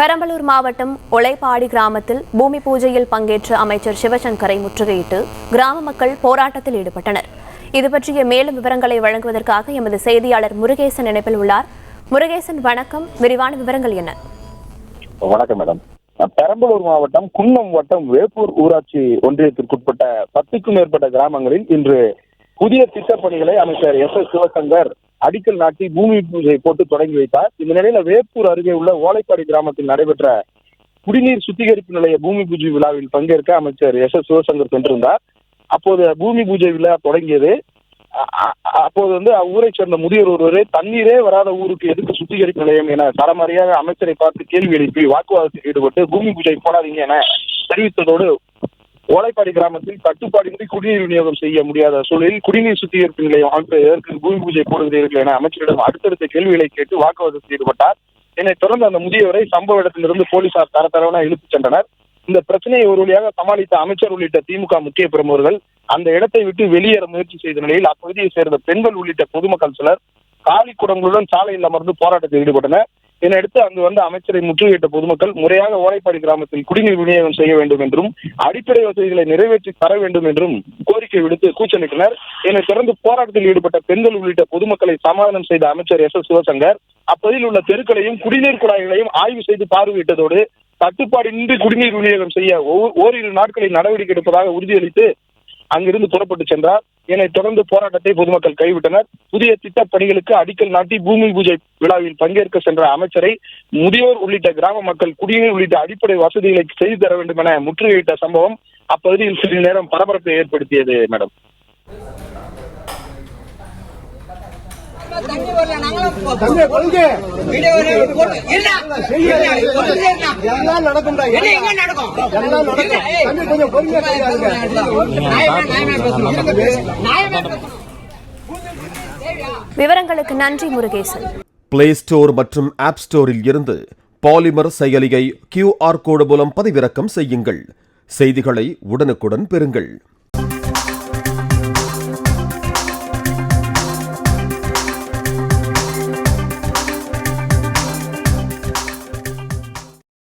பெரம்பலூர் மாவட்டம் ஒளைப்பாடி கிராமத்தில் பூமி பூஜையில் பங்கேற்ற அமைச்சர் சிவசங்கரை முற்றுகையிட்டு கிராம மக்கள் போராட்டத்தில் ஈடுபட்டனர். இதுபற்றிய மேலும் விவரங்களை வழங்குவதற்காக எமது செய்தியாளர் முருகேசன் இணைப்பில் உள்ளார். முருகேசன், வணக்கம். விரிவான விவரங்கள் என்ன? வணக்கம் மேடம். பெரம்பலூர் மாவட்டம் குன்னம் வட்டம் வேப்பூர் ஊராட்சி ஒன்றியத்திற்குட்பட்ட 10க்கும் மேற்பட்ட கிராமங்களில் இன்று புதிய திட்டப்பணிகளை அமைச்சர் சிவசங்கர் அடிக்கல் நாட்டி பூமி பூஜை போட்டு தொடங்கி வைத்தார். இந்த நிலையில வேப்பூர் அருகே உள்ள ஓலைப்பாடி கிராமத்தில் நடைபெற்ற குடிநீர் சுத்திகரிப்பு நிலைய பூமி பூஜை விழாவில் பங்கேற்க அமைச்சர் சிவசங்கர் சென்றிருந்தார். அப்போது பூமி பூஜை விழா தொடங்கியது. அப்போது அவ்வூரை சேர்ந்த முதியோர் ஒருவரே தண்ணீரே வராத ஊருக்கு எதுக்கு சுத்திகரிப்பு நிலையம் என தரமாரியாக அமைச்சரை பார்த்து கேள்வி எழுப்பி வாக்குவாதத்தில் ஈடுபட்டு பூமி பூஜை போடாதீங்க என தெரிவித்ததோடு ஓலைப்பாடி கிராமத்தில் தட்டுப்பாடின்றி குடிநீர் விநியோகம் செய்ய முடியாத சூழலில் குடிநீர் சுத்திகரிப்பு நிலையம் அமைப்பதற்கு பூமி பூஜை போடுகிறீர்கள் என அமைச்சரிடம் அடுத்தடுத்த கேள்விகளை கேட்டு வாக்குவாதத்தில் ஈடுபட்டார். இதனைத் தொடர்ந்து அந்த முதியவரை சம்பவ இடத்திலிருந்து போலீசார் தரத்தரவென இழுத்துச் சென்றனர். இந்த பிரச்சனையை ஒரு வழியாக சமாளித்த அமைச்சர் உள்ளிட்ட திமுக முக்கிய பிரமுகர்கள் அந்த இடத்தை விட்டு வெளியேற முயற்சி செய்த நிலையில் அப்பகுதியை சேர்ந்த பெண்கள் உள்ளிட்ட பொதுமக்கள் சிலர் காலி குடங்களுடன் சாலையில் அமர்ந்து போராட்டத்தில் ஈடுபட்டனர். இதனையடுத்து அங்கு வந்த அமைச்சரை முற்றுகையிட்ட பொதுமக்கள் முறையாக ஓலைப்பாடி கிராமத்தில் குடிநீர் விநியோகம் செய்ய வேண்டும் என்றும் அடிப்படை வசதிகளை நிறைவேற்றி தர வேண்டும் என்றும் கோரிக்கை விடுத்து கூச்சலிட்டனர். இதனைத் தொடர்ந்து போராட்டத்தில் ஈடுபட்ட பெண்கள் உள்ளிட்ட பொதுமக்களை சமாதானம் செய்த அமைச்சர் சிவசங்கர் அப்பகுதியில் உள்ள தெருக்களையும் குடிநீர் குழாய்களையும் ஆய்வு செய்து பார்வையிட்டதோடு தட்டுப்பாடின்றி குடிநீர் விநியோகம் செய்ய ஓரிரு நாட்களில் நடவடிக்கை எடுப்பதாக உறுதியளித்து அங்கிருந்து புறப்பட்டு சென்றார். இதனைத் தொடர்ந்து போராட்டத்தை பொதுமக்கள் கைவிட்டனர். புதிய திட்டப் பணிகளுக்கு அடிக்கல் நாட்டி பூமி பூஜை விழாவில் பங்கேற்க சென்ற அமைச்சரை முதியோர் உள்ளிட்ட கிராம மக்கள் குடிநீர் உள்ளிட்ட அடிப்படை வசதிகளை செய்து தர வேண்டும் என முற்றுகையிட்ட சம்பவம் அப்பகுதியில் சிறிது நேரம் பரபரப்பை ஏற்படுத்தியது. மேடம், விவரங்களுக்கு நன்றி முருகேசன். பிளே ஸ்டோர் மற்றும் ஆப் ஸ்டோரில் இருந்து பாலிமர் செயலியை QR கோடு மூலம் பதிவிறக்கம் செய்யுங்கள். செய்திகளை உடனுக்குடன் பெறுங்கள்.